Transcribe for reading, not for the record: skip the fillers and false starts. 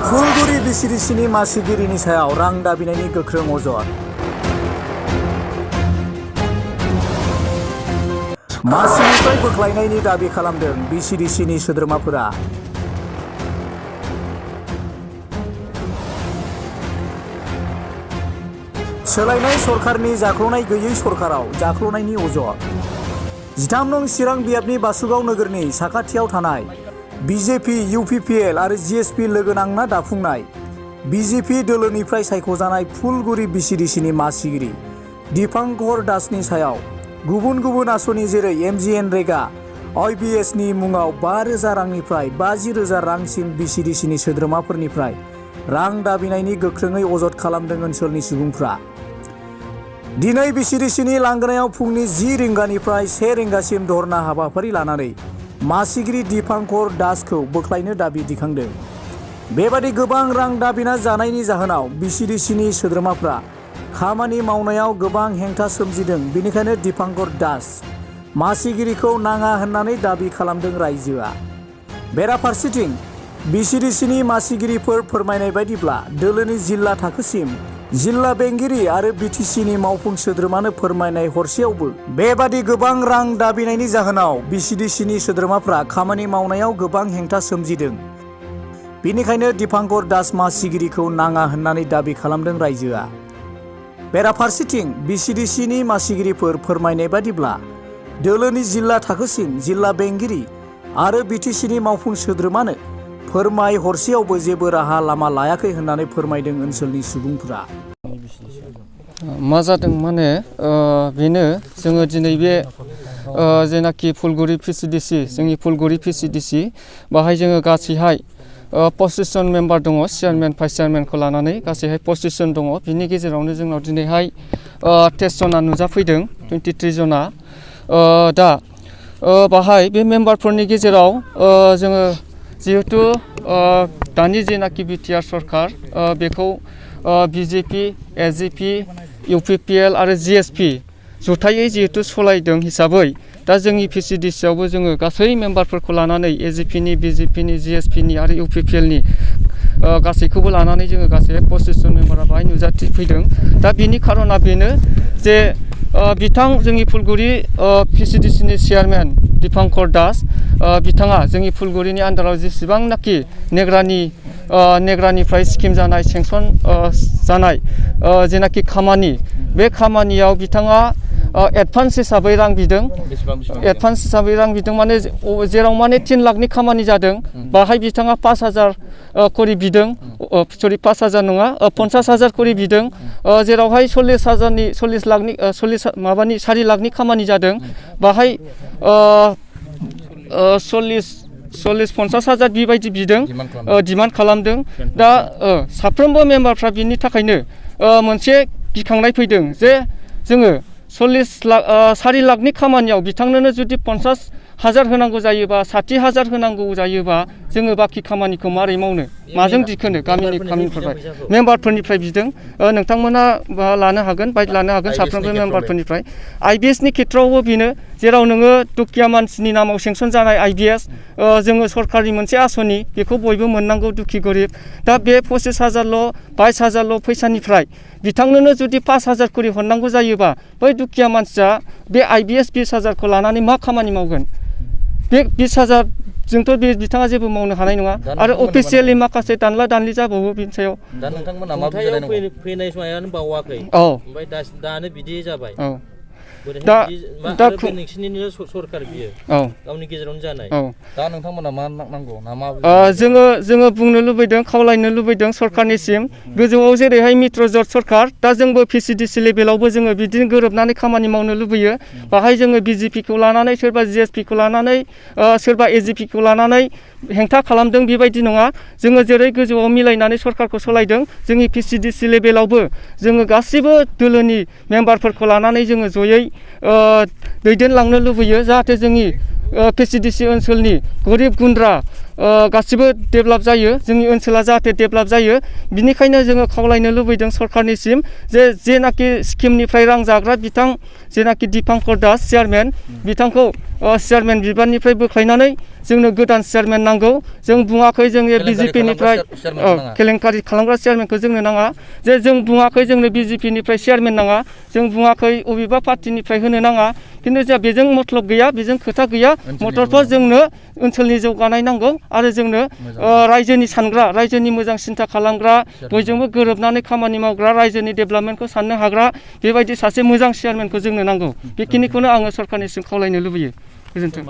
फुलगुरि बिसिडिसिनि मासिगिरिनि सायाव रां दाबिनायनि गोख्रों अजद। मासिनिफ्राय बोख्लायनायनि दाबि खालामदों बिसिडिसिनि सोद्रोमाफोरा। सोलायनाय सरकारनि जाख्ल'नाय गैयै सरकाराव जाख्ल'नायनि अजद। 13 नं चिरां बियाबनि बासुगाव नोगोरनि साखाथियाव थानाय बिजेपि, इउपिपिएल आरो जिएसपि लोगो नांना दाफुंनाय बिजेपि दोलोनिफ्राय सायख'जानाय फुलगुरि बिसिडिसिनि मासिगिरि दीपांकर दासनि सायाव गुबुन गुबुन आसनि जेरै एमजिएनरेगा, आइबिएसनि मुङाव 5,000 रांनिफ्राय 50,000 रांसिम बिसिडिसिनि सोद्रोमाफोरनिफ्राय रां दाबिनायनि गोख्रोङै अजद खालामदों ओनसोलनि सुबुंफ्रा। दिनै बिसिडिसिनि लांगोनायाव फुंनि 10 रिंगानिफ्राय 1 रिंगासिम धरना हाबाफारि लानानै मासिगिरि दीपांकर दासखौ बोख्लायनो दाबि दिखांदों। बेबादि गोबां रां दाबिना जानायनि जाहोनाव बिसिडिसिनि सोद्रोमाफ्रा खामानि मावनायाव गोबां हेंथा सोमजिदों। बेनिखायनो दीपांकर दास मासिगिरिखौ नाङा होननानै दाबि खालामदों रायजोआ। बेराफारसेथिं बिसिडिसिनि मासिगिरिफोर फोरमायनाय बायदिब्ला दोलोनि जिल्ला थाखोसिम जिल्ला बेंगिरि आरो बिटिसिनि मावफुं सोद्रोमानो फोरमायनाय हरसेयावबो बेबादि गोबां रां दाबिनायनि जाहोनाव बिसिडिसिनि सोद्रोमाफ्रा खामानि मावनायाव गोबां हेंथा सोमजिदों। बेनिखायनो दीपांकर दास मासिगिरिखौ नाङा होननानै दाबि खालामदों रायजोआ। बेराफारसेथिं बिसिडिसिनि मासिगिरिफोर फोरमायनाय बादिब्ला दोलोनि जिल्ला थाखोसिम जिल्ला बेंगिरि आरो बिटिसिनि मावफुं सोद्रोमानो फोरमाय हरसेयावबो जेबो राहा लामा लायाखै होननानै फोरमायदों ओनसोलनि सुबुंफोरा। मा जादों माने बेनो जोङो दिनै बे जेनाखि फुलगुरि पिसिडिसि जोंनि फुलगुरि पिसिडिसि बाहाय जोङो गासैहाय 25 जन मेम्बार दङ, चेयारमेन भाइस चेयारमेनखौ लानानै गासैहाय 25 जन दङ। बिनि गेजेरावनो जोंनाव दिनैहाय 23 जना नुजाफैदों, 23 जना। दा बाहाय बे मेम्बारफोरनि गेजेराव जोङो जिहेतु दानि जेनाखि बिटिआर सरकार बेखौ बिजेपि, एजिपि, इउपिपिएल आरो जिएसपि जथायै जिहेतु सलायदों हिसाबै दा जोंनि पिसिडिसियावबो जोङो गासै मेम्बारफोरखौ लानानै एजिपिनि, बिजेपिनि, जिएसपिनि आरो इउपिपिएलनि गासैखौबो लानानै जोङो गासै 25 जन मेम्बारा बाहाय नुजाथिफैदों। दा बिनि खारना बेनो जे बिथां जोंनि फुलगुरि पिसिडिसिनि चेयारमेन दीपांकर दास बिथाङा जोंनि फुलगुरिनि आन्दाराव जेसेबांनाखि नेग्रानिफ्राय स्किम जानाय, सेंसन जानाय जेनाखि खामानि, बे खामानियाव बिथाङा एडभान्स हिसाबै रां बिदों। एडभान्स हिसाबै रां बिदों माने जेराव माने 3 लाखनि खामानि जादों बाहाय बिथाङा 5,000 करि बिदों। सरि 5,000 नङा, 50,000 करि बिदों। जेरावहाय 4 लाखनि खामानि जादों बाहाय 40-50,000 बेबायदि बिदों, डिमान्ड खालामदों। दा साफ्रोमबो मेम्बारफ्रा बिनि थाखायनो मोनसे गिखांनाय फैदों जे जोङो 4 लाखनि खामानियाव बिथांनोनो जुदि 50,000 होनांगौ जायोबा, 60,000 होनांगौ जायोबा जोङो बाखि खामानिखौ मारै मावनो, माजों दिखोनो गामिनिफ्राय मेम्बारफोरनिफ्राय बिदों। नोंथांमोना लानो हागोन, बाइट लानो हागोन साफ्रोमबो मेम्बारफोरनिफ्राय। आइबिएसनि खेथ्रआवबो बेनो, जेराव नोङो दुखिया मानसिनि नामाव सेंसन जानाय आइबिएस जोङो सरकारनि मोनसे आसनि, बेखौ बयबो मोननांगौ दुखि गरिब। दा बे 25,000ल' 22,000ल' फैसानिफ्राय बिथांनोनो जुदि 5,000 करि हरनांगौ जायोबा बै दुखिया मानसिया बे आइबिएस 20,000खौ लानानै मा खामानि मावगोन? बे 20,000 जोंथ' बे बिथाङा जेबो मावनो हानाय नङा आरो अफिसियेलि माखासे दानला दानलि जाबावो बिनि सायाव। दा नोंथांमोना मा बुजायनांगौ? फैनाय समायानो बावाखै। औ, ओमफ्राय दानो बिदि जाबाय। औ, दा नोंसिनिनो सरकार बियो गावनि गेजेरावनो जानाय। दा नोंथांमोना मा नांगौ ना मा? जोङो बुंनो लुबैदों, खावलायनो लुबैदों सरकारनिसिम। गोजौआव जेरैहाय मित्र जर्ट सरकार, दा जोंबो पिसिडिसि लेभेलावबो जोङो बिदिनो गोरोबनानै खामानि मावनो लुबैयो। बाहाय जोङो बिजेपिखौ लानानै, सोरबा जिएसपिखौ लानानै, सोरबा एजिपिखौ लानानै हेंथा खालामदों बेबायदि नङा। जोङो जेरै गोजौआव मिलायनानै सरकारखौ सालायदों, जोंनि पिसिडिसि लेभेलावबो जोङो गासिबो दोलोनि मेम्बारफोरखौ लानानै जोङो जयै दैदेनलांनो लुबैयो, जाहाथे जोंनि पिसिडिसि ओनसोलनि गरिब गुन्द्रा गासिबो डेभेलप जायो, जोंनि ओनसोला जाहाथे डेभेलप जायो। बिनिखायनो जोङो खावलायनो लुबैदों सरकारनिसिम जे जेनाखि स्किमनिफ्राय रां जाग्रा बिथां जेनाखि दिपांकर दास चेयारमेन बिथांखौ चेयारमेन बिबाननिफ्राय बोख्लायनानै जोंनो गोदान चेयारमेन नांगौ जों बुङाखै जोंनि बिजेपिनिफ्राय केलेंकारि खालामग्रा चेयारमेनखौ जोंनो नाङा जे जों बुङाखै जोंनो बिजेपिनिफ्राय चेयारमेन नाङा जों बुङाखै अबेबा पार्टिनिफ्राय होनो नाङा खिन्थु जोंहा बेजों मतलब गैया बेजों खोथा गैया मथरफोर जोंनो ओनसोलनि जौगानाय नांगौ आरो जोंनो रायजोनि सानग्रा रायजोनि मोजां सिन्था खालामग्रा बयजोंबो गोरोबनानै खामानि मावग्रा रायजोनि डेभेलपमेन्टखौ साननो हाग्रा बेबायदि सासे मोजां चेयारमेनखौ जोंनो नांगौ बेखिनिखौनो आङो सरकारनिसिम खावलायनो लुबैयो गोजोन्थों।